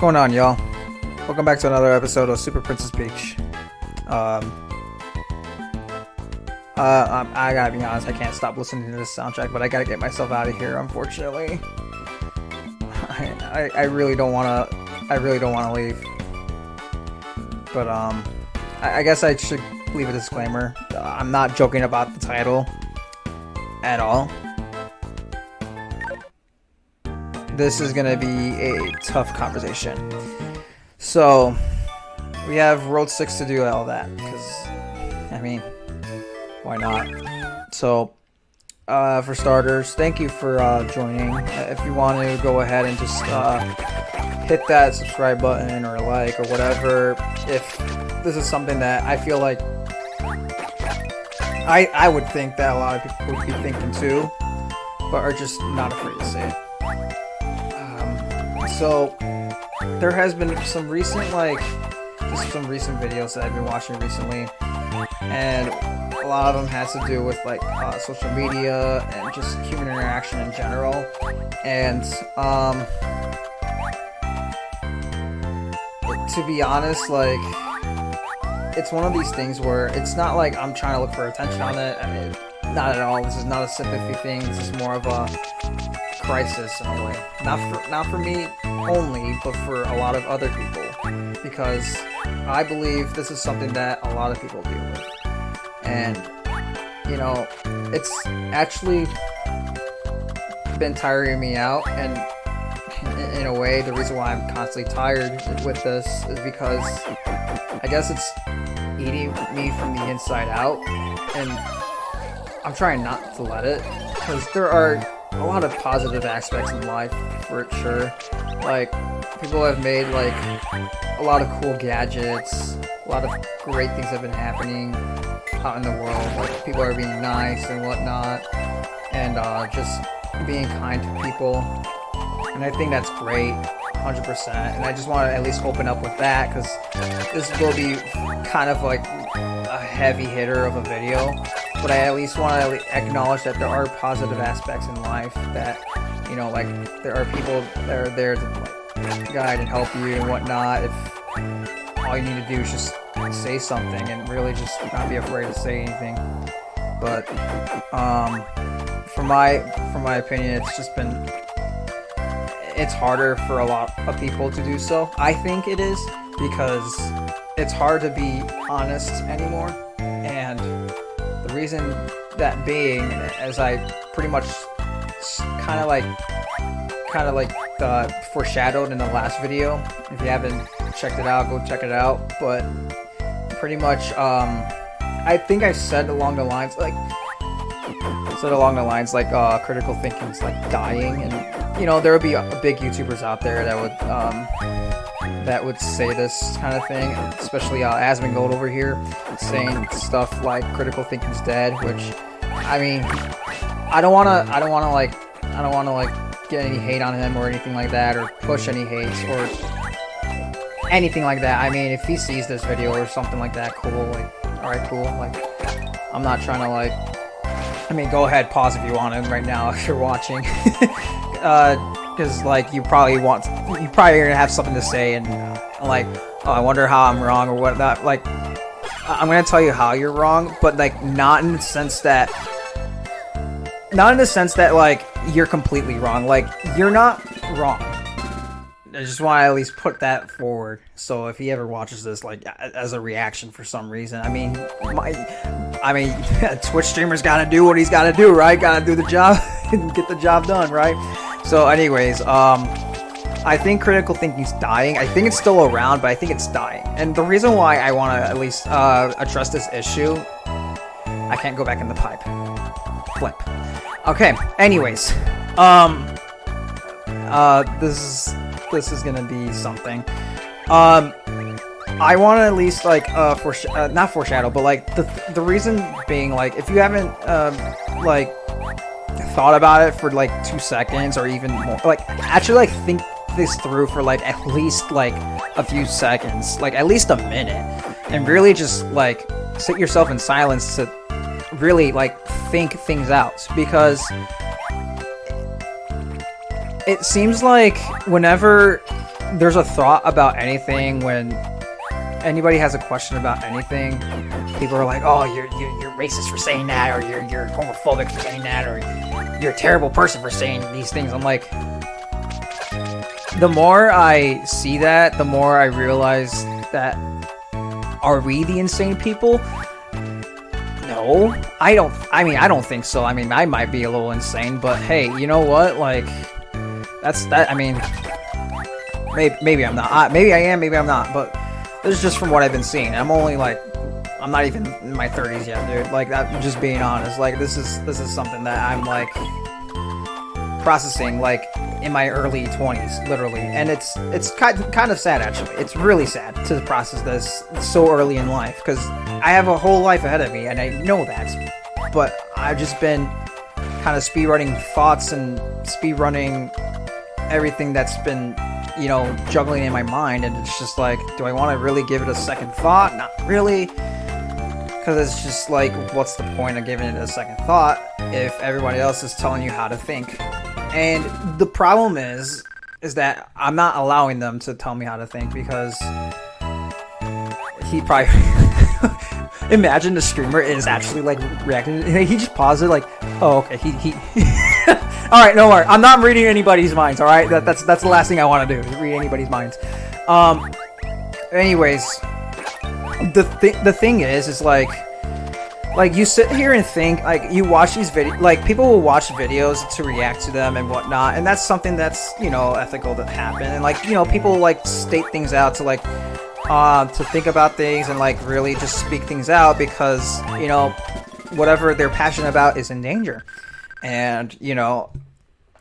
going on, y'all? Welcome back to another episode of Super Princess Peach. I gotta be honest, I can't stop listening to this soundtrack, but I gotta get myself out of here, unfortunately. I really don't wanna leave. But I guess I should leave a disclaimer. I'm not joking about the title at all. This is gonna be a tough conversation. So we have Road 6 to do all that, because I mean, why not? So for starters, thank you for joining. If you want to go ahead and just hit that subscribe button or like or whatever, if this is something that I feel like I would think that a lot of people would be thinking too, but are just not afraid to say it. So there has been some recent videos that I've been watching recently, and a lot of them has to do with like social media and just human interaction in general. And to be honest, like, it's one of these things where it's not like I'm trying to look for attention on it. I mean, not at all. This is not a sympathy thing. This is more of a crisis in a way. Not for me only, but for a lot of other people, because I believe this is something that a lot of people deal with. And you know, it's actually been tiring me out, and in a way the reason why I'm constantly tired with this is because I guess it's eating me from the inside out, and I'm trying not to let it, because there are a lot of positive aspects in life for sure. Like, people have made like a lot of cool gadgets, a lot of great things have been happening out in the world. Like, people are being nice and whatnot, and just being kind to people, and I think that's great, 100%. And I just want to at least open up with that, because this will be kind of like a heavy hitter of a video, but I at least want to acknowledge that there are positive aspects in life, that, you know, like, there are people that are there to like guide and help you and whatnot. If all you need to do is just say something and really just not be afraid to say anything. But from my opinion, it's harder for a lot of people to do so. I think it is, because it's hard to be honest anymore, and the reason that being, as I pretty much kind of like foreshadowed in the last video. If you haven't checked it out, go check it out. But pretty much, I think I said along the lines like critical thinking's like dying, and you know, there would be big YouTubers out there that would say this kind of thing, especially Asmongold over here saying stuff like critical thinking's dead, which, I mean, I don't wanna get any hate on him or anything like that, or push any hate or anything like that. I mean, if he sees this video or something like that, cool, like, alright, cool, like, I'm not trying to like, I mean, go ahead, pause if you want to right now if you're watching, because like, you're probably gonna have something to say, and like, oh, I wonder how I'm wrong or whatnot. Like, I'm gonna tell you how you're wrong, but like, not in the sense that like you're completely wrong. Like, you're not wrong. I just want to at least put that forward. So if he ever watches this, like, as a reaction for some reason, I mean, Twitch streamer's got to do what he's got to do, right? Got to do the job and get the job done, right? So anyways, I think critical thinking's dying. I think it's still around, but I think it's dying. And the reason why I want to at least address this issue, I can't go back in the pipe. Flip. Okay, anyways, this is gonna be something. I want to at least like not foreshadow, but like the reason being, like, if you haven't like thought about it for like 2 seconds or even more, like, actually like think this through for like at least like a few seconds, like at least a minute, and really just like sit yourself in silence to really like think things out, because it seems like whenever there's a thought about anything when anybody has a question about anything, people are like, oh, you're racist for saying that, or you're homophobic for saying that, or you're a terrible person for saying these things. I'm like, the more I see that, the more I realize that, are we the insane people? No, I don't think so. I mean, I might be a little insane, but hey, you know what? Like, that's that. I mean, maybe I'm not. Maybe I am. Maybe I'm not. But this is just from what I've been seeing. I'm only like, I'm not even in my 30s yet, dude. Like, I'm just being honest. Like, this is something that I'm like processing, like, in my early 20s, literally. And it's kind of sad, actually. It's really sad to process this so early in life, because I have a whole life ahead of me, and I know that. But I've just been kind of speedrunning thoughts and speedrunning everything that's been, you know, juggling in my mind, and it's just like, do I want to really give it a second thought? Not really. Because it's just like, what's the point of giving it a second thought if everybody else is telling you how to think? And the problem is that I'm not allowing them to tell me how to think, because he probably imagine the streamer is actually like reacting. He just paused it like, oh, okay, he all right, no worry, I'm not reading anybody's minds. All right, that's the last thing I want to do, is read anybody's minds. Anyways, the thing is like you sit here and think, like, you watch these videos, like, people will watch videos to react to them and whatnot, and that's something that's, you know, ethical to happen, and, like, you know, people like state things out to, like, to think about things and, like, really just speak things out, because, you know, whatever they're passionate about is in danger. And, you know,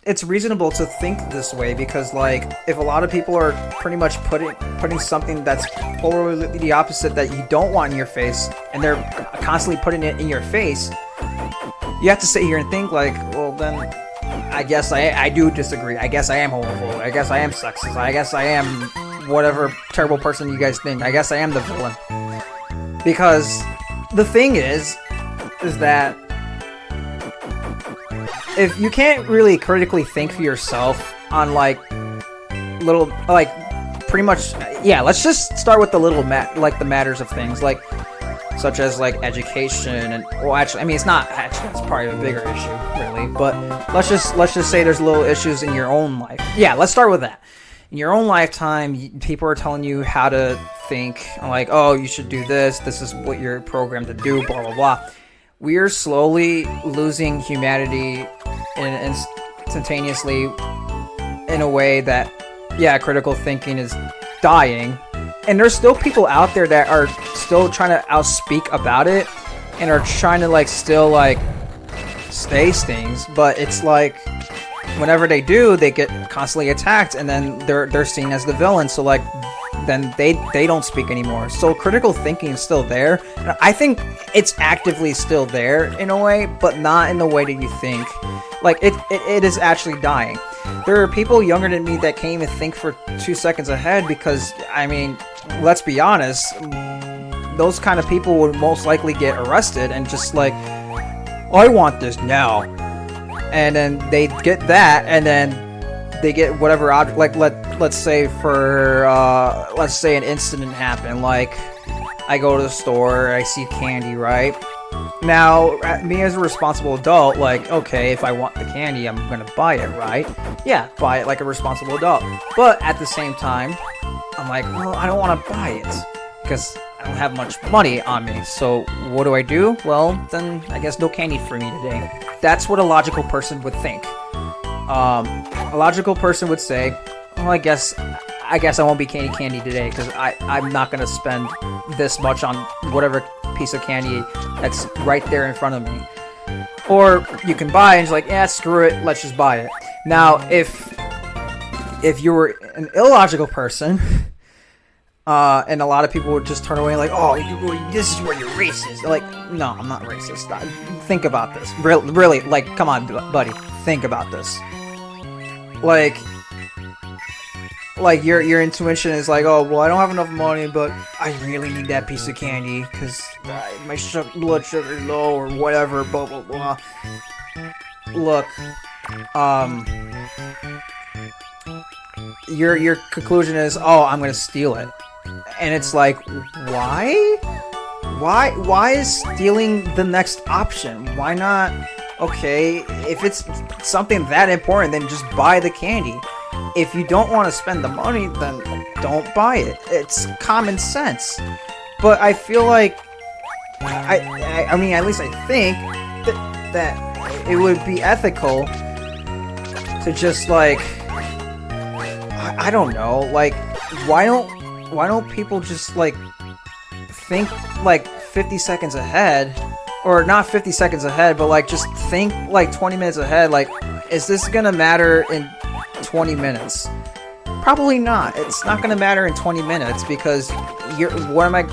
it's reasonable to think this way, because, like, if a lot of people are pretty much putting something that's polarly the opposite that you don't want in your face, and they're constantly putting it in your face, you have to sit here and think, like, well, then I guess I do disagree. I guess I am homophobic. I guess I am sexist. I guess I am whatever terrible person you guys think. I guess I am the villain. Because the thing is that if you can't really critically think for yourself on, like, little, like, pretty much, yeah, let's just start with the little the matters of things, like, such as, like, education, and, well, actually, I mean, it's probably a bigger issue, really, but let's just say there's little issues in your own life. Yeah, let's start with that. In your own lifetime, people are telling you how to think, like, oh, you should do this is what you're programmed to do, blah, blah, blah. We are slowly losing humanity instantaneously in a way that, yeah, critical thinking is dying. And there's still people out there that are still trying to outspeak about it and are trying to, like, still, like, stay things. But it's like, whenever they do, they get constantly attacked, and then they're seen as the villain. So, like, then they don't speak anymore. So critical thinking is still there. And I think it's actively still there in a way, but not in the way that you think. Like, it is actually dying. There are people younger than me that can't even think for 2 seconds ahead, because, I mean, let's be honest, those kind of people would most likely get arrested and just like, I want this now. And then they get that, and then they get whatever object, like, let's say let's say an incident happened, like, I go to the store, I see candy, right? Now, me as a responsible adult, like, okay, if I want the candy, I'm gonna buy it, right? Yeah, buy it like a responsible adult. But at the same time, I'm like, well, I don't want to buy it, because I don't have much money on me. So what do? Well, then I guess no candy for me today. That's what a logical person would think. A logical person would say, well, I guess I won't be candy today, because I'm not going to spend this much on whatever piece of candy that's right there in front of me. Or you can buy and it's like, yeah, screw it, let's just buy it. Now, if you were an illogical person, and a lot of people would just turn away like, oh, this is where you're racist. Like, no, I'm not racist. Think about this. Really, like, come on, buddy. Think about this. Like your intuition is like, oh, well, I don't have enough money, but I really need that piece of candy because my blood sugar is low or whatever, blah, blah, blah. Look, your conclusion is, oh, I'm gonna steal it, and it's like, why? Why is stealing the next option? Why not? Okay, if it's something that important, then just buy the candy. If you don't want to spend the money, then don't buy it. It's common sense. But I feel like, I mean, at least I think that it would be ethical to just like, I don't know, like, why don't people just like think like 50 seconds ahead, or not 50 seconds ahead, but like just think like 20 minutes ahead. Like, is this gonna matter in 20 minutes? Probably not. It's not gonna matter in 20 minutes because what am I,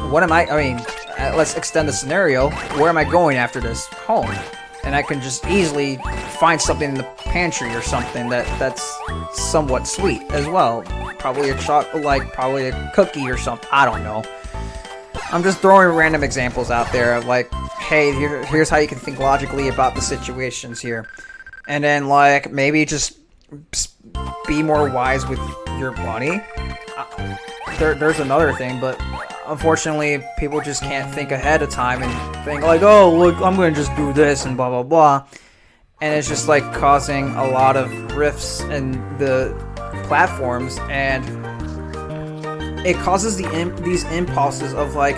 let's extend the scenario. Where am I going after this? Home. And I can just easily find something in the pantry or something that's somewhat sweet as well. Probably a chocolate, like probably a cookie or something. I don't know. I'm just throwing random examples out there of like, hey, here's how you can think logically about the situations here. And then like maybe just be more wise with your money. There's another thing, but unfortunately people just can't think ahead of time and think like, oh, look, I'm gonna just do this and blah blah blah. And it's just like causing a lot of rifts in the platforms, and it causes these impulses of like,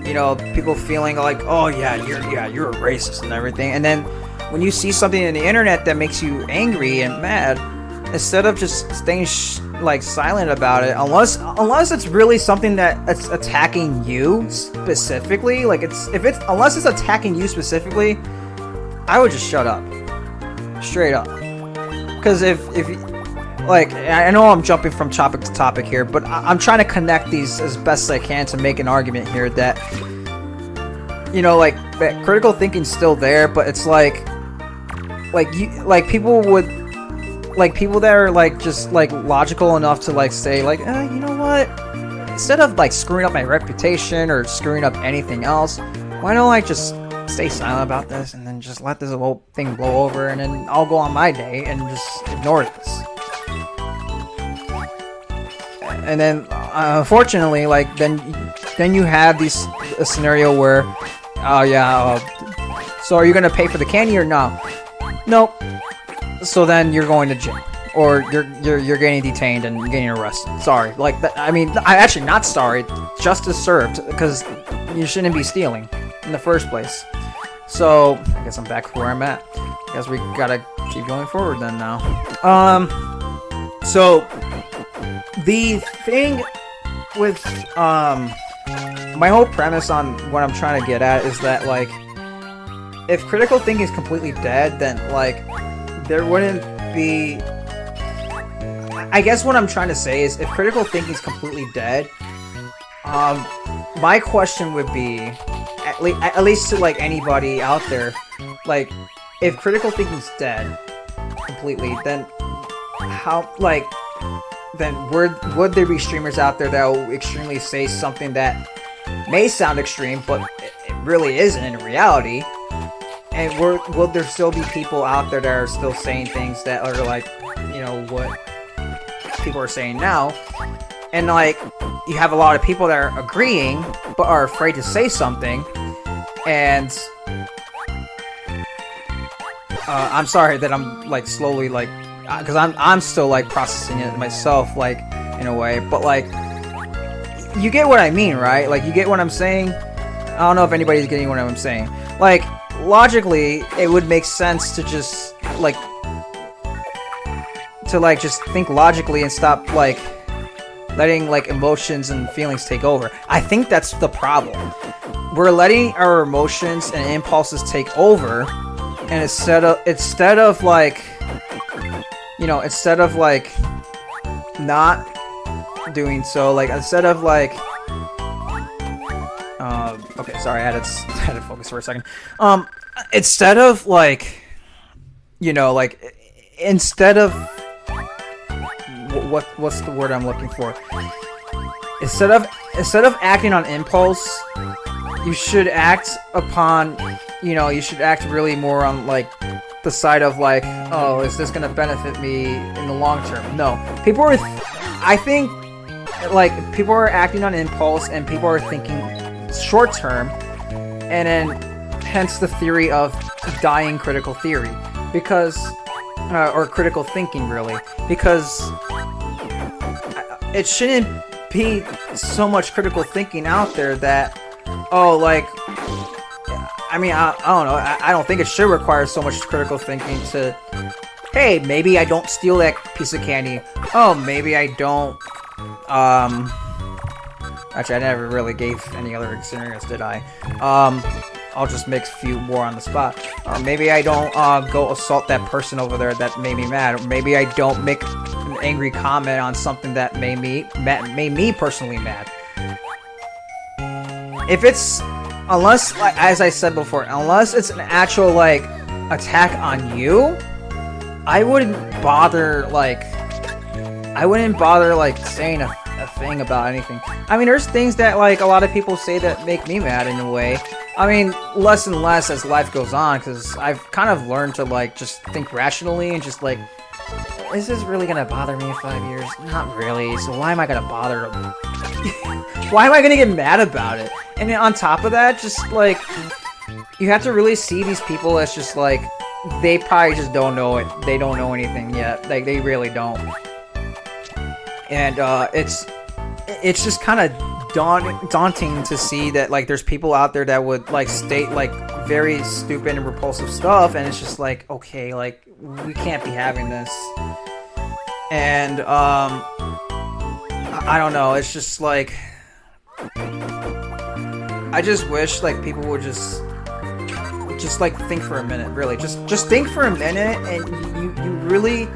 you know, people feeling like, oh yeah, you're a racist and everything. And then when you see something in the internet that makes you angry and mad, instead of just staying like silent about it, unless it's really something that it's attacking you specifically, like unless it's attacking you specifically, I would just shut up, straight up. Because if like, I know I'm jumping from topic to topic here, but I'm trying to connect these as best as I can to make an argument here that, you know, like, that critical thinking's still there, but it's like people that are like just like logical enough to like say like, you know what? Instead of like screwing up my reputation or screwing up anything else, why don't I just stay silent about this and then just let this whole thing blow over, and then I'll go on my day and just ignore this. And then, unfortunately, like then you have a scenario where, oh yeah, so are you gonna pay for the candy or no? Nope. So then you're going to jail, or you're getting detained and getting arrested. Sorry, like that. I mean, I'm actually not sorry. Justice served, because you shouldn't be stealing in the first place. So I guess I'm back where I'm at. I guess we gotta keep going forward then now. So the thing with my whole premise on what I'm trying to get at is that, like, if critical thinking is completely dead, then like there wouldn't be. I guess what I'm trying to say is, if critical thinking is completely dead, my question would be, at least to like anybody out there, like, if critical thinking's dead completely, then how, like, then would there be streamers out there that will extremely say something that may sound extreme, but it really isn't in reality? And will there still be people out there that are still saying things that are like, you know, what people are saying now? And like, you have a lot of people that are agreeing but are afraid to say something. And I'm sorry that I'm like slowly, like, because I'm still like processing it myself, like, in a way, but like, you get what I mean, right? Like, you get what I'm saying? I don't know if anybody's getting what I'm saying. Like, logically, it would make sense to just like just think logically and stop like letting like emotions and feelings take over. I think that's the problem. We're letting our emotions and impulses take over, and instead of like, you know, instead of like not doing so, like, instead of like, okay, sorry, I had to focus for a second. Instead of like, you know, like, instead of what's the word I'm looking for? Instead of acting on impulse, you should act upon, you know, you should act really more on like the side of like, oh, is this gonna benefit me in the long term? No, people are. I think like people are acting on impulse, and people are thinking short term, and then hence the theory of dying critical theory, because or critical thinking really, because it shouldn't be so much critical thinking out there that, oh, like, I mean, I don't know, I don't think it should require so much critical thinking to, hey, maybe I don't steal that piece of candy, oh, maybe I don't, actually, I never really gave any other scenarios, did I? I'll just make a few more on the spot. Maybe I don't go assault that person over there that made me mad. Or maybe I don't make an angry comment on something that made me personally mad. If it's, unless, like, as I said before, unless it's an actual, like, attack on you, I wouldn't bother, like, saying a thing about anything. I mean, there's things that, like, a lot of people say that make me mad in a way. I mean, less and less as life goes on, because I've kind of learned to, like, just think rationally and just, like, is this really gonna bother me in 5 years? Not really, so why am I gonna bother? Why am I gonna get mad about it? And then on top of that, just, like, you have to really see these people as just, like, they probably just don't know it. They don't know anything yet. Like, they really don't. And, it's just kind of daunting to see that, like, there's people out there that would, like, state, like, very stupid and repulsive stuff, and it's just like, okay, like, we can't be having this. And I don't know, it's just like, I just wish, like, people would just like think for a minute, really, just think for a minute, and you really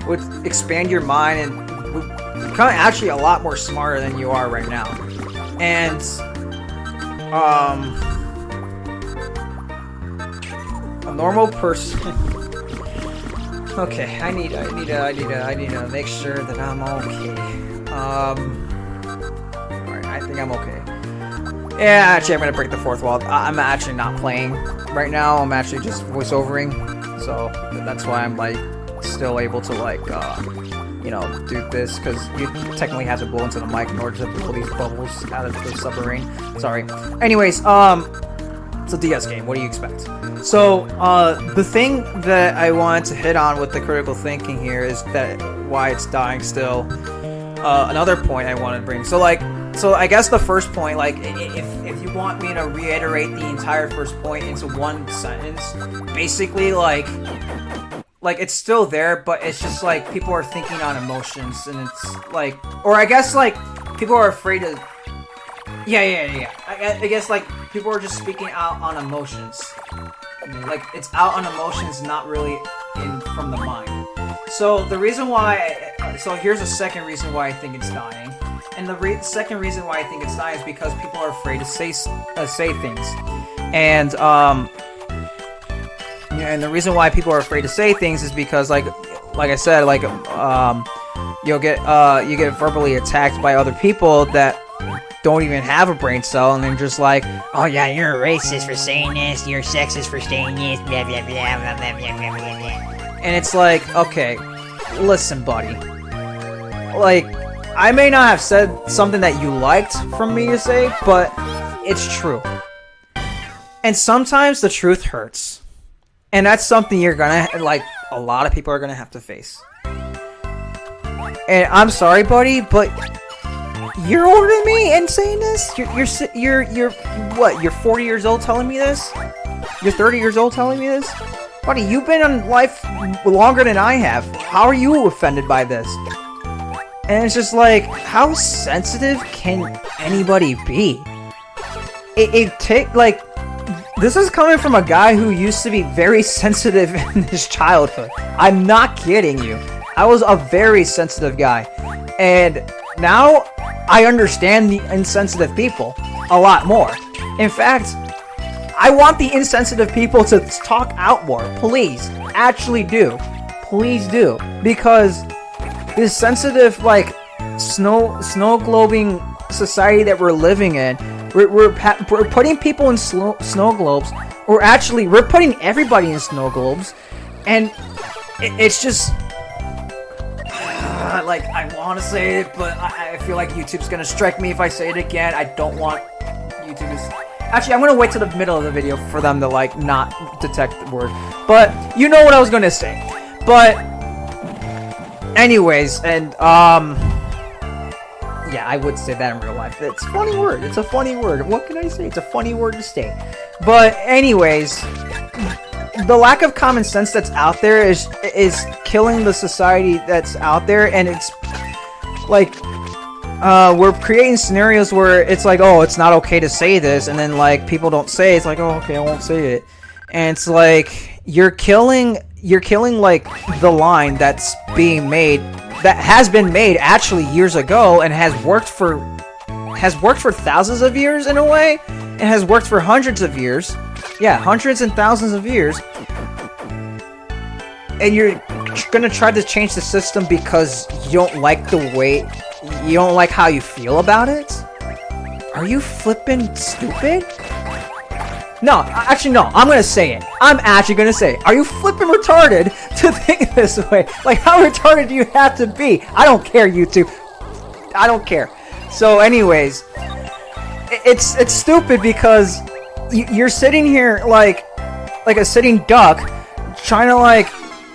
would expand your mind and would become actually a lot more smarter than you are right now. And a normal person. Okay, I need to make sure that I'm okay. Alright, I think I'm okay. Yeah, actually, I'm gonna break the fourth wall. I'm actually not playing right now. I'm actually just voiceovering, so that's why I'm, like, still able to, like, you know, do this, because you technically have to blow into the mic in order to blow these bubbles out of the submarine. Sorry. Anyways, it's a DS game. What do you expect? So, the thing that I wanted to hit on with the critical thinking here is that why it's dying still. Another point I wanted to bring. So I guess the first point, like, if you want me to reiterate the entire first point into one sentence, basically, like, it's still there, but it's just, like, people are thinking on emotions, and it's, like, or I guess, like, people are afraid to, yeah. I guess, like, people are just speaking out on emotions. Like, it's out on emotions, not really from the mind. So, the reason why, so here's a second reason why I think it's dying. And the second reason why I think it's dying is because people are afraid to say things. And, and the reason why people are afraid to say things is because, like I said, like, you get verbally attacked by other people that don't even have a brain cell, and they're just like, oh yeah, you're a racist for saying this, you're sexist for saying this, blah blah blah blah blah blah blah blah. And it's like, okay, listen, buddy. Like, I may not have said something that you liked from me to say, but it's true. And sometimes the truth hurts. And that's something you're gonna, like, a lot of people are gonna have to face. And I'm sorry, buddy, but you're older than me and saying this? You're what? You're 40 years old telling me this? You're 30 years old telling me this? Buddy, you've been in life longer than I have. How are you offended by this? And it's just like, how sensitive can anybody be? This is coming from a guy who used to be very sensitive in his childhood. I'm not kidding you. I was a very sensitive guy. And now I understand the insensitive people a lot more. In fact, I want the insensitive people to talk out more. Please. Actually do. Please do. Because this sensitive, like, snow globing society that we're living in, we're putting people in snow globes, or actually we're putting everybody in snow globes, And it's just like, I want to say it, but I feel like YouTube's gonna strike me if I say it again. I don't want YouTube to... Actually, I'm gonna wait to the middle of the video for them to like not detect the word. But you know what I was gonna say. But anyways, and yeah, I would say that in real life. It's a funny word. It's a funny word. What can I say? It's a funny word to say. But anyways, the lack of common sense that's out there is killing the society that's out there, and it's like we're creating scenarios where it's like, oh, it's not okay to say this, and then like people don't say it. It's like, oh, okay, I won't say it, and it's like you're killing like the line that's being made, that has been made actually years ago and has worked for thousands of years in a way, and has worked for hundreds of years. Yeah, hundreds and thousands of years. And you're gonna try to change the system because you don't like the way, you don't like how you feel about it? Are you flippin' stupid? No, actually no, I'm gonna say it. I'm actually gonna say it. Are you flippin' retarded to think this way? Like, how retarded do you have to be? I don't care, YouTube. I don't care. So anyways, it's stupid because you're sitting here like a sitting duck, trying to like,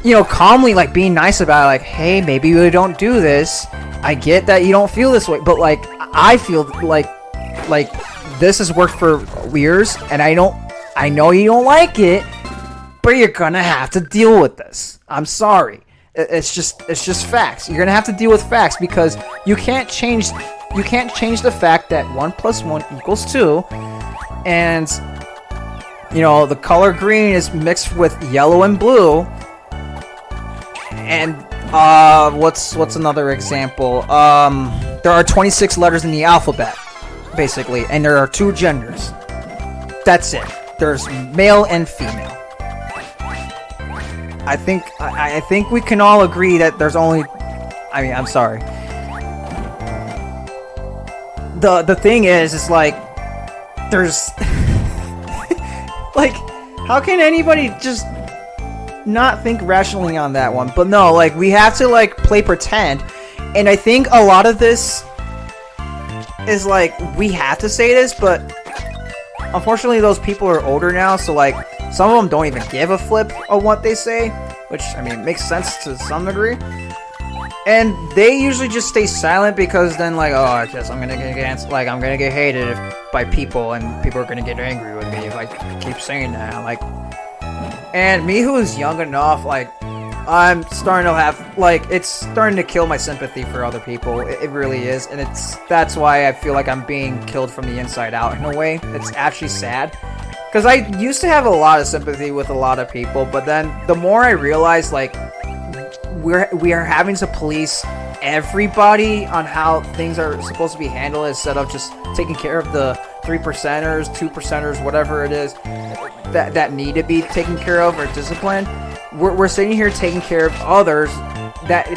you know, calmly like being nice about it, like, hey, maybe we don't do this. I get that you don't feel this way, but like I feel like this has worked for years, and I know you don't like it, but you're gonna have to deal with this. I'm sorry. It's just facts. You're gonna have to deal with facts because you can't change the fact that 1 + 1 = 2, and you know the color green is mixed with yellow and blue. And what's another example? There are 26 letters in the alphabet, basically, and there are 2 genders. That's it. There's male and female. I think we can all agree that there's only... I mean, I'm sorry. The thing is like, there's... like, how can anybody just not think rationally on that one? But no, like, we have to, like, play pretend. And I think a lot of this is, like, we have to say this, but unfortunately those people are older now, so, like, some of them don't even give a flip of what they say, which, I mean, makes sense to some degree. And they usually just stay silent because then, like, oh, I guess I'm gonna get hated by people, and people are gonna get angry with me if I keep saying that. Like, and me, who is young enough, like, I'm starting to have, like, it's starting to kill my sympathy for other people. It really is, and that's why I feel like I'm being killed from the inside out in a way. It's actually sad. Because I used to have a lot of sympathy with a lot of people, but then the more I realized, like, we are having to police everybody on how things are supposed to be handled instead of just taking care of the 3%ers, 2%ers, whatever it is that need to be taken care of or disciplined. We're sitting here taking care of others that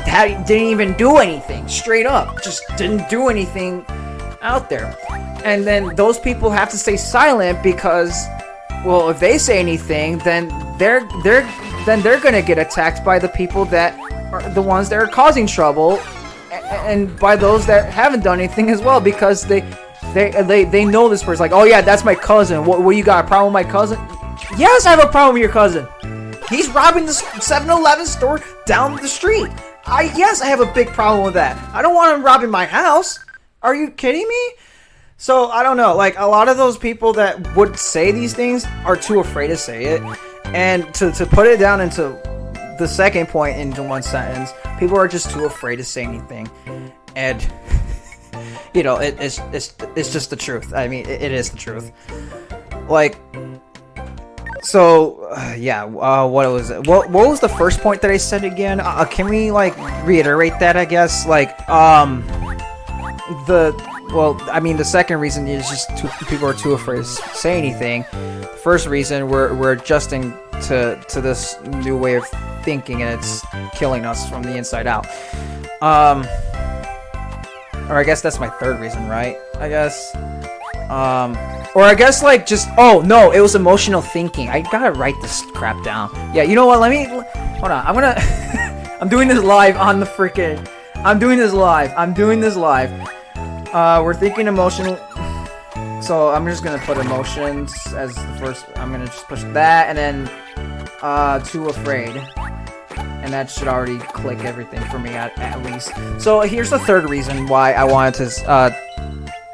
didn't even do anything, straight up, just didn't do anything out there. And then those people have to stay silent because, well, if they say anything, then they're gonna get attacked by the people that are the ones that are causing trouble, and by those that haven't done anything as well, because they know this person. Like, oh yeah, that's my cousin. What you got a problem with my cousin? Yes, I have a problem with your cousin. He's robbing the 7-Eleven store down the street. Yes, I have a big problem with that. I don't want him robbing my house. Are you kidding me? So, I don't know, like, a lot of those people that would say these things are too afraid to say it. And to put it down into the second point into one sentence, people are just too afraid to say anything. And, you know, it's just the truth. I mean, it is the truth. Like, so, yeah, what was it? What was the first point that I said again? Can we, like, reiterate that, I guess? Like, the second reason is just people are too afraid to say anything. The first reason, we're adjusting to this new way of thinking, and it's killing us from the inside out. Or I guess that's my third reason, right? I guess. Or I guess, like, just, oh no, it was emotional thinking. I gotta write this crap down. Yeah, you know what? Let Hold on. I'm gonna. I'm doing this live on the freaking. I'm doing this live. We're thinking emotional. So I'm just gonna put emotions as the first. I'm gonna just push that, and then too afraid, and that should already click everything for me at least. So here's the third reason why I wanted to.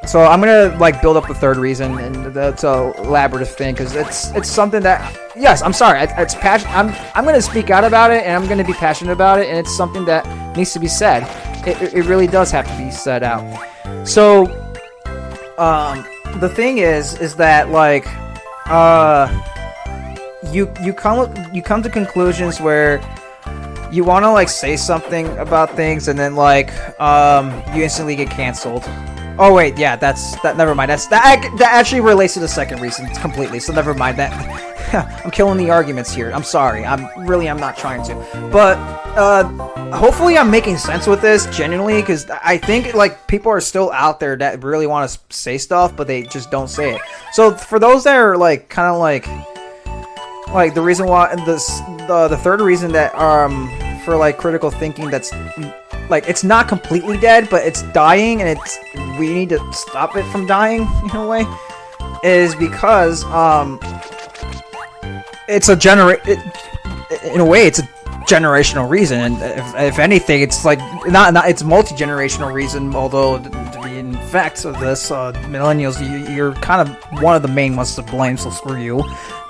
So I'm gonna like build up the third reason, and that's a elaborative thing because it's something that. Yes, I'm sorry. It's passion. I'm gonna speak out about it, and I'm gonna be passionate about it, and it's something that needs to be said. It really does have to be said out. So, the thing is that like, you come to conclusions where you want to like say something about things, and then like, you instantly get canceled. Oh wait, yeah, that. Never mind. That actually relates to the second reason completely. So never mind that. I'm killing the arguments here. I'm sorry. I'm not trying to. But hopefully I'm making sense with this genuinely, because I think like people are still out there that really want to say stuff, but they just don't say it. So for those that are like kind of like the reason why the third reason that for like critical thinking, that's like it's not completely dead, but it's dying, and we need to stop it from dying in a way, is because it's a in a way it's a generational reason, and if anything, it's like not it's multi-generational reason. Although to be in fact of this, millennials, you're kind of one of the main ones to blame, so screw you.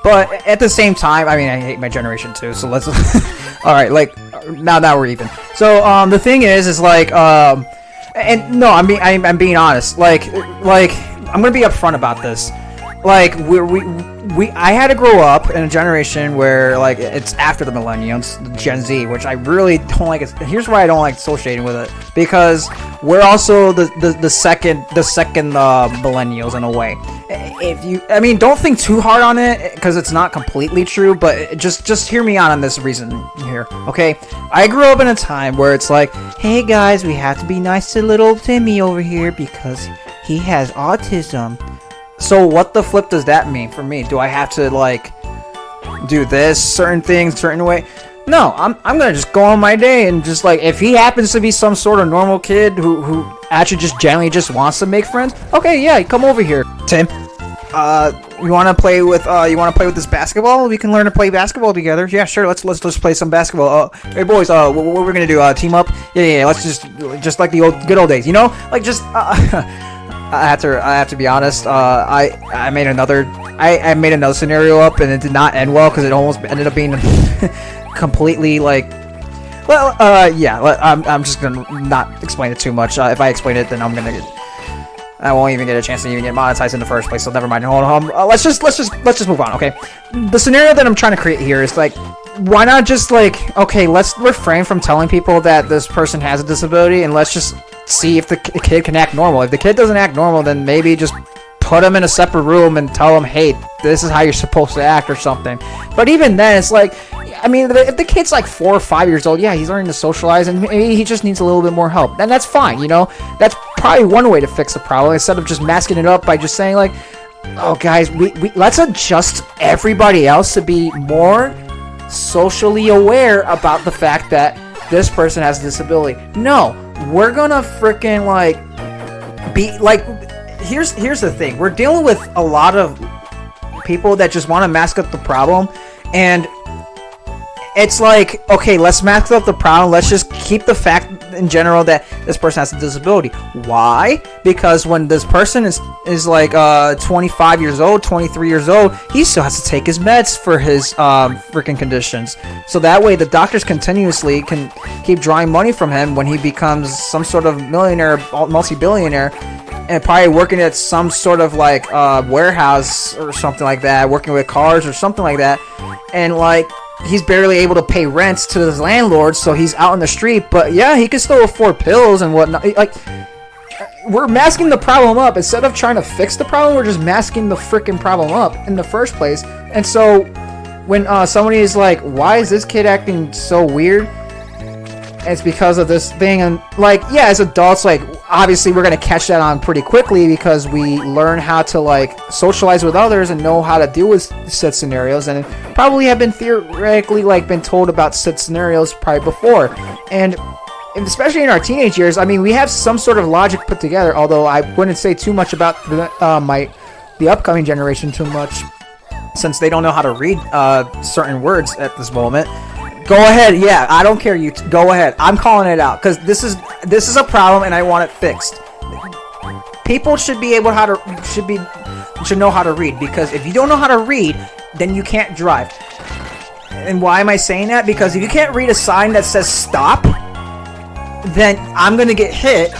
But at the same time, I mean, I hate my generation too, so let's all right, like now we're even. So the thing is like and no, I'm being honest, like I'm gonna be upfront about this. Like I had to grow up in a generation where like it's after the millennials, Gen Z, which I really don't like. Here's why I don't like associating with it, because we're also the second millennials in a way. Don't think too hard on it, because it's not completely true, but just hear me out on this reason here, okay? I grew up in a time where it's like, hey guys, we have to be nice to little Timmy over here because he has autism. So what the flip does that mean for me? Do I have to like do this certain things certain way? No, I'm gonna just go on my day, and just like if he happens to be some sort of normal kid who actually just genuinely just wants to make friends, okay, yeah, come over here, Tim. You want to play with this basketball? We can learn to play basketball together. Yeah, sure. Let's play some basketball. Hey boys, what we're gonna do? Team up? Yeah. Let's just like the good old days, you know? Like just I have to be honest. I made another scenario up, and it did not end well because it almost ended up being completely like. Well, yeah. I'm just gonna not explain it too much. If I explain it, then I won't even get a chance to even get monetized in the first place. So never mind. Hold on. Let's just move on. Okay. The scenario that I'm trying to create here is like, why not just like, okay, let's refrain from telling people that this person has a disability, and let's just see if the kid can act normal. If the kid doesn't act normal, then maybe just put him in a separate room and tell him, hey, this is how you're supposed to act or something. But even then, it's like, I mean, if the kid's like 4 or 5 years old, yeah, he's learning to socialize, and maybe he just needs a little bit more help. Then that's fine, you know? That's probably one way to fix the problem, instead of just masking it up by just saying like, oh guys, we let's adjust everybody else to be more socially aware about the fact that this person has a disability. No, we're gonna freaking like be like, here's the thing, we're dealing with a lot of people that just want to mask up the problem, and it's like, okay, let's mask up the problem, let's just keep the fact in general that this person has a disability. Why? Because when this person is like 25 years old, 23 years old, he still has to take his meds for his freaking conditions. So that way the doctors continuously can keep drawing money from him when he becomes some sort of millionaire, multi-billionaire, and probably working at some sort of like warehouse or something like that, working with cars or something like that, and like he's barely able to pay rents to his landlord, so he's out on the street. But yeah, he can still afford pills and whatnot. Like, we're masking the problem up instead of trying to fix the problem. We're just masking the freaking problem up in the first place. And so when somebody is like, why is this kid acting so weird? It's because of this thing. And like, yeah, as adults, like, obviously we're going to catch that on pretty quickly because we learn how to like socialize with others and know how to deal with said scenarios, and probably have been theoretically like been told about said scenarios probably before. And especially in our teenage years, I mean, we have some sort of logic put together, although I wouldn't say too much about the upcoming generation too much, since they don't know how to read certain words at this moment. Go ahead, yeah, I don't care, you go ahead. I'm calling it out because this is a problem and I want it fixed. People should be able should know how to read, because if you don't know how to read, then you can't drive. And why am I saying that? Because if you can't read a sign that says stop, then I'm gonna get hit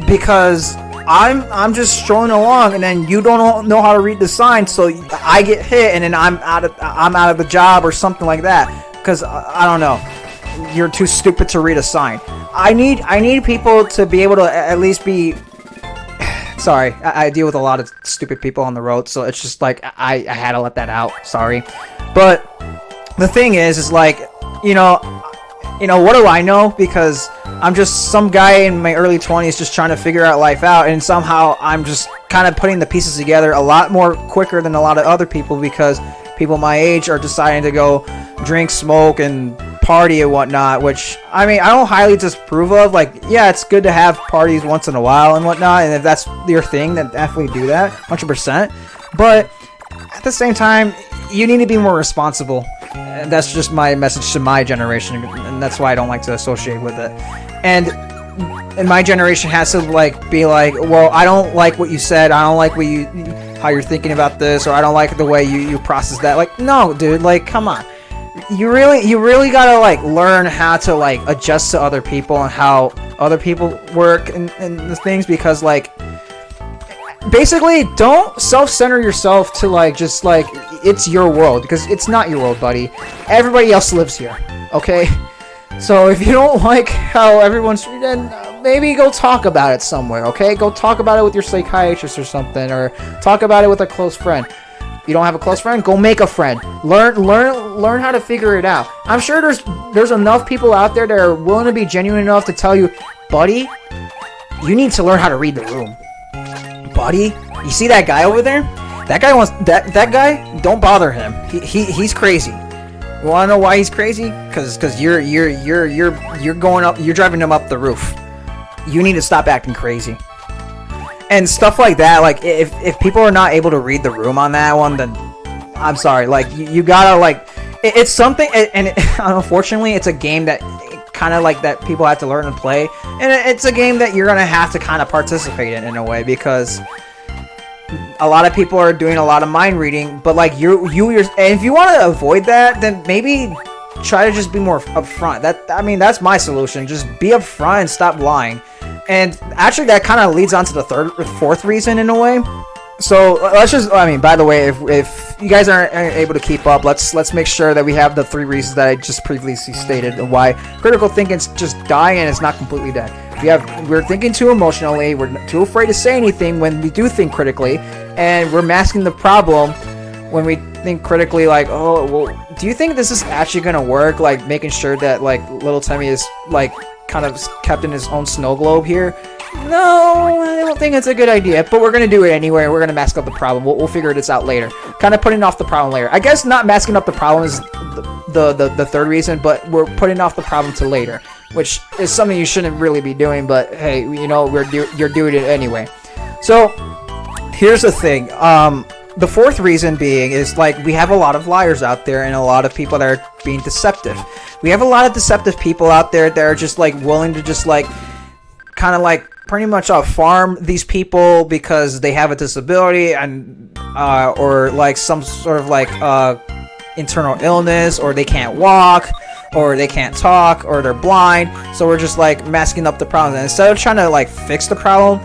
because I'm just strolling along, and then you don't know how to read the sign, so I get hit, and then I'm out of the job or something like that. Because I don't know, you're too stupid to read a sign. I need people to be able to at least be. Sorry, I deal with a lot of stupid people on the road, so it's just like I had to let that out. Sorry, but the thing is like, you know, what do I know? Because I'm just some guy in my early 20s just trying to figure out life out, and somehow I'm just kind of putting the pieces together a lot more quicker than a lot of other people, because people my age are deciding to go drink, smoke, and party and whatnot, which, I mean, I don't highly disapprove of. Like, yeah, it's good to have parties once in a while and whatnot, and if that's your thing, then definitely do that, 100%. But at the same time, you need to be more responsible. And that's just my message to my generation, and that's why I don't like to associate with it. And my generation has to like be like, well, I don't like what you said, I don't like how you're thinking about this, or I don't like the way you process that. Like, no, dude, like, come on. You really gotta like learn how to like adjust to other people and how other people work and the things, because like basically don't self-center yourself to like just like it's your world, because it's not your world, buddy. Everybody else lives here, okay? So if you don't like how everyone's, then maybe go talk about it somewhere, okay? Go talk about it with your psychiatrist or something, or talk about it with a close friend. You don't have a close friend? Go make a friend. Learn how to figure it out. I'm sure there's enough people out there that are willing to be genuine enough to tell you, buddy, you need to learn how to read the room. Buddy, you see that guy over there? That guy wants that guy. Don't bother him. He's crazy. You wanna know why he's crazy? Cause you're going up. You're driving him up the roof. You need to stop acting crazy. And stuff like that, like, if people are not able to read the room on that one, then I'm sorry, like, you gotta, like, it's something, and unfortunately, it's a game that kind of, like, that people have to learn to play, and it's a game that you're gonna have to kind of participate in a way, because a lot of people are doing a lot of mind reading, but, like, and if you want to avoid that, then maybe try to just be more upfront. That's my solution. Just be upfront and stop lying. And actually, that kind of leads on to the fourth reason in a way. So let's just, by the way, if you guys aren't able to keep up, let's make sure that we have the 3 reasons that I just previously stated of why critical thinking's just dying and it's not completely dead. We're thinking too emotionally, we're too afraid to say anything when we do think critically, and we're masking the problem when we think critically, like, oh, well, do you think this is actually gonna work? Like, making sure that, like, little Timmy is, like, kind of kept in his own snow globe here. No, I don't think it's a good idea, but we're gonna do it anyway. We're gonna mask up the problem. We'll figure this out later. Kind of putting off the problem later. I guess not masking up the problem is the third reason, but we're putting off the problem to later, which is something you shouldn't really be doing. But hey, you know, you're doing it anyway. So here's the thing. The fourth reason being is, like, we have a lot of liars out there and a lot of people that are being deceptive. We have a lot of deceptive people out there that are just, like, willing to just, like, kind of, like, pretty much farm these people because they have a disability and or, like, some sort of, like, internal illness, or they can't walk, or they can't talk, or they're blind. So we're just, like, masking up the problem. And instead of trying to, like, fix the problem,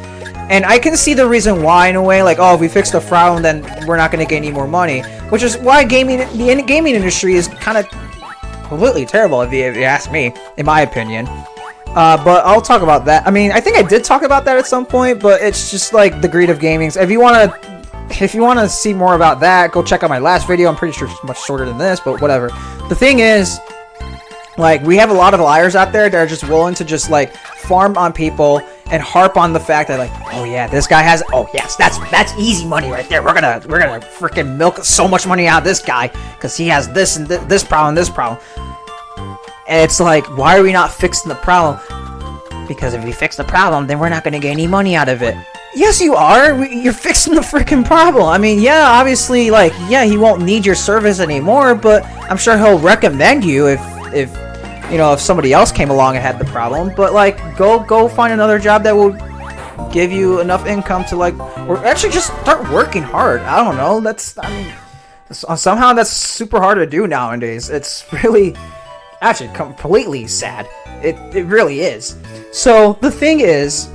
and I can see the reason why in a way, like, oh, if we fix the problem, then we're not going to get any more money, which is why the gaming industry is kind of completely terrible, if you ask me, in my opinion. But I'll talk about that. I mean, I think I did talk about that at some point, but it's just like the greed of gaming. If you want to see more about that, go check out my last video. I'm pretty sure it's much shorter than this, but whatever. The thing is, Like, we have a lot of liars out there that are just willing to just, like, farm on people and harp on the fact that, like, oh yeah, this guy has, oh yes, that's easy money right there. We're gonna freaking milk so much money out of this guy because he has this and this problem, and it's like, why are we not fixing the problem? Because if we fix the problem, then we're not gonna get any money out of it. Yes, you are. You're fixing the freaking problem. I mean, yeah, obviously, like, yeah, he won't need your service anymore, but I'm sure he'll recommend you if you know, if somebody else came along and had the problem. But, like, go find another job that will give you enough income to, like, or actually just start working hard. I don't know. I mean, somehow that's super hard to do nowadays. It's really, actually, completely sad. It really is. So the thing is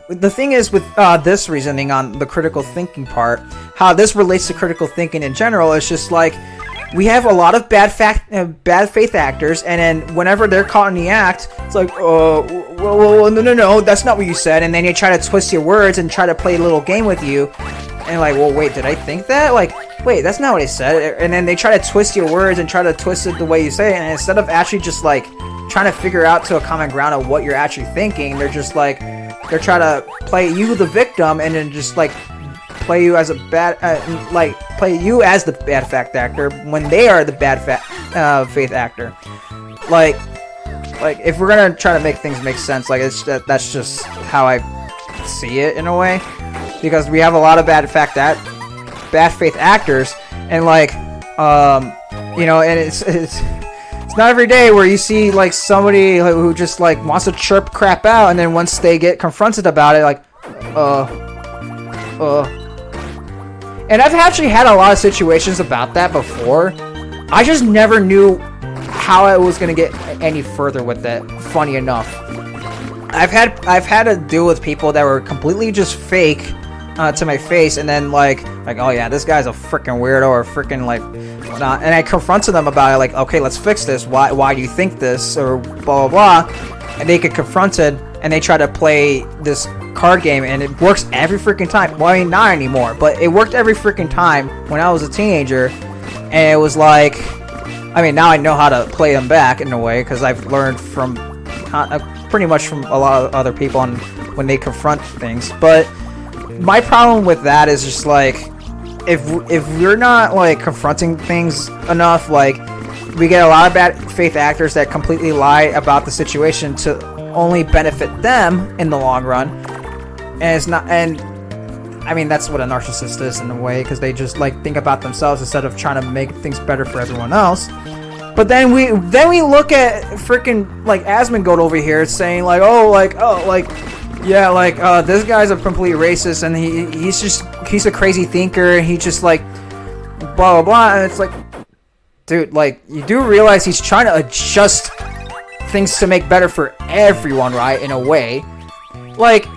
with this reasoning on the critical thinking part, how this relates to critical thinking in general is just like, we have a lot of bad faith actors, and then whenever they're caught in the act, it's like, well, no, that's not what you said, and then they try to twist your words and try to play a little game with you, and like, well, wait, did I think that? Like, wait, that's not what I said, and then they try to twist your words and try to twist it the way you say it, and instead of actually just like trying to figure out to a common ground of what you're actually thinking, they're just like, they're trying to play you the victim, and then just like play you as a bad, play you as the bad fact actor when they are the bad faith actor. Like if we're gonna try to make things make sense, like that's just how I see it in a way, because we have a lot of bad faith actors, and like, you know, and it's not every day where you see like somebody who just like wants to chirp crap out, and then once they get confronted about it, like, and I've actually had a lot of situations about that before. I just never knew how I was gonna get any further with that. Funny enough, I've had to deal with people that were completely just fake to my face, and then like, oh yeah, this guy's a freaking weirdo, or freaking like not. And I confronted them about it, like, okay, let's fix this. Why do you think this, or blah blah blah? And they get confronted, and they try to play this card game, and it works every freaking time. Well, I mean, not anymore, but it worked every freaking time when I was a teenager, and it was like, I mean, now I know how to play them back in a way, because I've learned from pretty much from a lot of other people on when they confront things. But my problem with that is just like, if we're not like confronting things enough, like, we get a lot of bad faith actors that completely lie about the situation to only benefit them in the long run. And it's not, and I mean, that's what a narcissist is in a way, because they just like think about themselves instead of trying to make things better for everyone else. But then we look at freaking like Asmongold over here saying like, yeah, like, this guy's a complete racist, and he's a crazy thinker, and he just like blah blah blah, and it's like, dude, like, you do realize he's trying to adjust things to make better for everyone, right? In a way, like,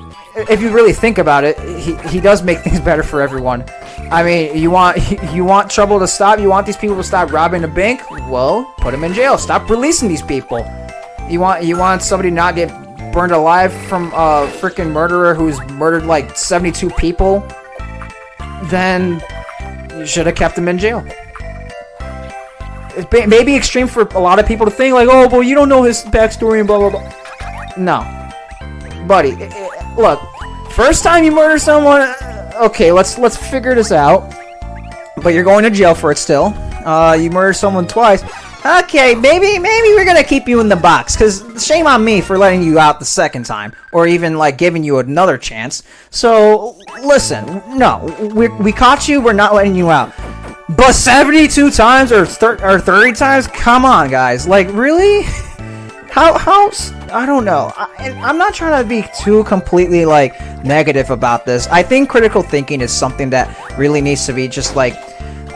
if you really think about it, he does make things better for everyone. I mean, you want trouble to stop? You want these people to stop robbing the bank? Well, put them in jail. Stop releasing these people. You want somebody to not get burned alive from a freaking murderer who's murdered like 72 people? Then you should have kept them in jail. It may be extreme for a lot of people to think like, oh, well, you don't know his backstory and blah blah blah. No, buddy. Look, first time you murder someone, okay, let's figure this out. But you're going to jail for it still. You murder someone twice. Okay, maybe we're gonna keep you in the box, cause shame on me for letting you out the second time, or even like giving you another chance. So listen, no, we caught you. We're not letting you out. But 72 times or 30 times? Come on, guys. Like, really? How? I don't know. I'm not trying to be too completely, like, negative about this. I think critical thinking is something that really needs to be just, like,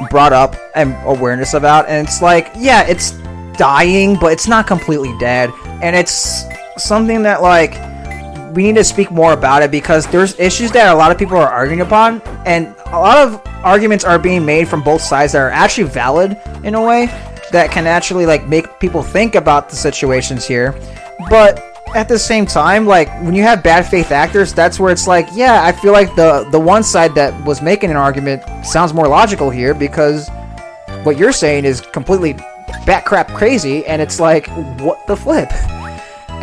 brought up and awareness about. And it's like, yeah, it's dying, but it's not completely dead. And it's something that, like, we need to speak more about it, because there's issues that a lot of people are arguing upon, and a lot of arguments are being made from both sides that are actually valid in a way that can actually like make people think about the situations here. But at the same time, like, when you have bad faith actors, that's where it's like, yeah, I feel like the one side that was making an argument sounds more logical here, because what you're saying is completely bat crap crazy, and it's like, what the flip?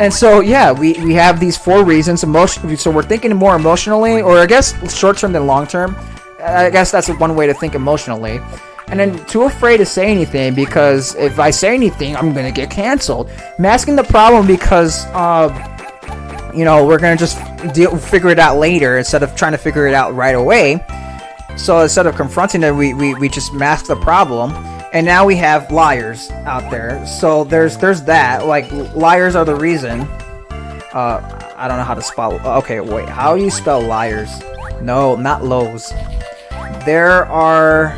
And so, yeah, we have these 4 reasons. So we're thinking more emotionally, or I guess short-term than long-term. I guess that's one way to think emotionally. And then too afraid to say anything, because if I say anything, I'm going to get canceled. Masking the problem because, we're going to just figure it out later instead of trying to figure it out right away. So instead of confronting it, we just mask the problem. And now we have liars out there. So there's that. Like, liars are the reason. I don't know how to spell. Okay, wait. How do you spell liars? No, not lows. There are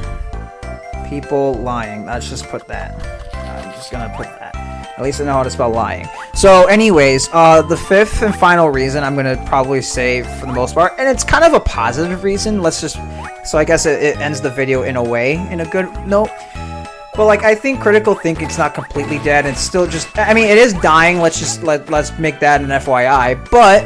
people lying. Let's just put that. I'm just gonna put that. At least I know how to spell lying. So anyways, the 5th and final reason I'm gonna probably say for the most part, and it's kind of a positive reason. So I guess it ends the video in a way, in a good note. But like, I think critical thinking's not completely dead. It's still just, I mean, it is dying. Let's make that an FYI. But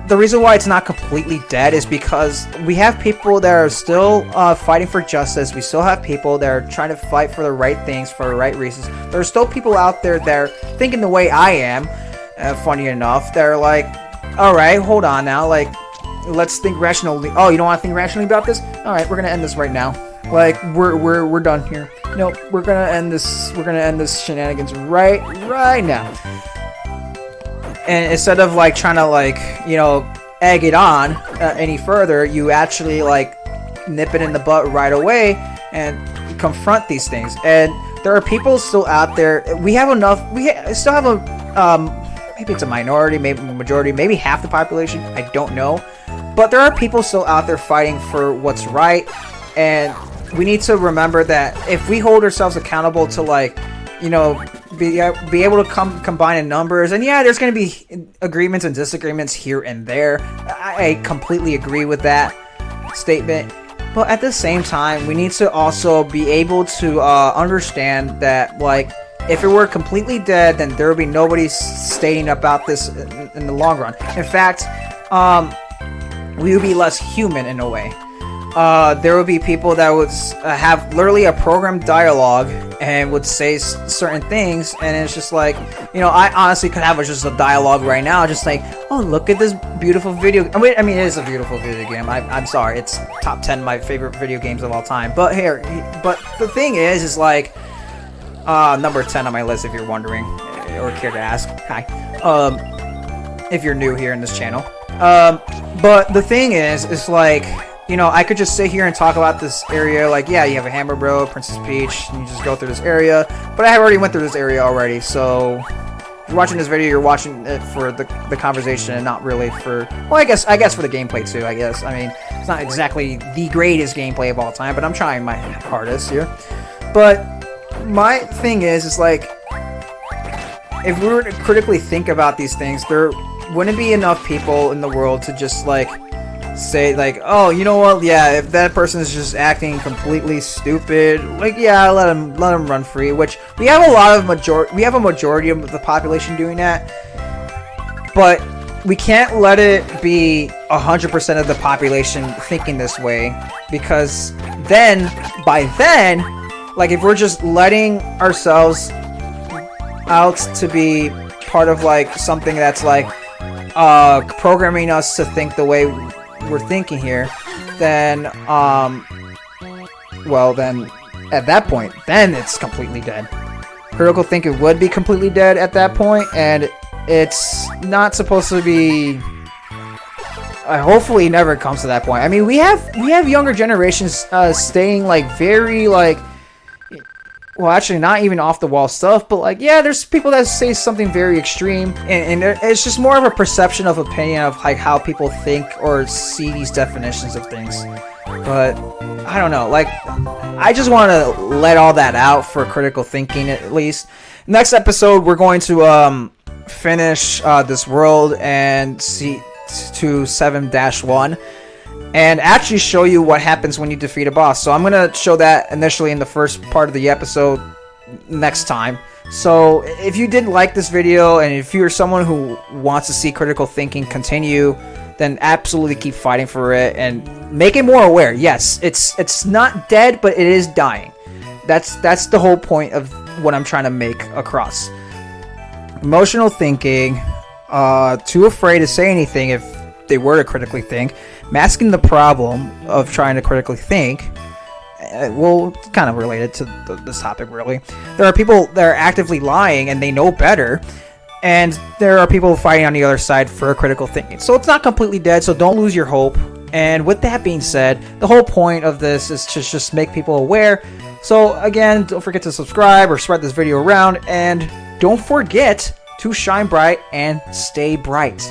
the reason why it's not completely dead is because we have people that are still fighting for justice. We still have people that are trying to fight for the right things, for the right reasons. There are still people out there that are thinking the way I am. Funny enough, they're like, all right, hold on now. Like, let's think rationally. Oh, you don't want to think rationally about this? All right, we're gonna end this right now. Like, we're done here. No, we're gonna end this. We're gonna end this shenanigans right now. And instead of like trying to like, egg it on any further, you actually like nip it in the butt right away and confront these things. And there are people still out there. We have enough. Still have a maybe it's a minority, maybe a majority, maybe half the population. I don't know, but there are people still out there fighting for what's right. And we need to remember that if we hold ourselves accountable to like, be able to combine in numbers, and yeah, there's going to be agreements and disagreements here and there. I completely agree with that statement. But at the same time, we need to also be able to understand that, like, if it were completely dead, then there would be nobody stating about this in the long run. In fact, we would be less human in a way. There would be people that would have literally a programmed dialogue and would say certain things, and it's just like, I honestly could have just a dialogue right now, just like, oh, look at this beautiful video. I mean, it is a beautiful video game. I'm sorry, it's top 10 my favorite video games of all time. But the thing is like, number 10 on my list, if you're wondering or care to ask. Hi, if you're new here in this channel. But the thing is like, I could just sit here and talk about this area, like, yeah, you have a Hammer Bro, Princess Peach, and you just go through this area, but I have already went through this area already, so if you're watching this video, you're watching it for the conversation and not really for, well, I guess for the gameplay too, I guess. I mean, it's not exactly the greatest gameplay of all time, but I'm trying my hardest here. But my thing is like, if we were to critically think about these things, there wouldn't be enough people in the world to just like say like, oh, you know what, yeah, if that person is just acting completely stupid, like, yeah, let him run free. Which we have a majority of the population doing that, but we can't let it be 100% of the population thinking this way, because by then, like, if we're just letting ourselves out to be part of like something that's like programming us to think the way we're thinking here, then well, then at that point, then it's completely dead. Critical thinking would be completely dead at that point, and it's not supposed to be. Hopefully, it never comes to that point. I mean, we have younger generations staying like very like. Well, actually, not even off the wall stuff, but like, yeah, there's people that say something very extreme, and it's just more of a perception of opinion of like how people think or see these definitions of things. But I don't know, like, I just want to let all that out for critical thinking, at least. Next episode, we're going to finish this world and see to 7-1. And actually show you what happens when you defeat a boss. So I'm going to show that initially in the first part of the episode next time. So if you did like this video, and if you're someone who wants to see critical thinking continue, then absolutely keep fighting for it and make it more aware. Yes, it's not dead, but it is dying. That's the whole point of what I'm trying to make across. Emotional thinking, too afraid to say anything if they were to critically think, masking the problem of trying to critically think. Well, it's kind of related to this topic, really. There are people that are actively lying and they know better, and there are people fighting on the other side for critical thinking. So it's not completely dead, so don't lose your hope. And with that being said, the whole point of this is to just make people aware. So again, don't forget to subscribe or spread this video around, and don't forget to shine bright and stay bright.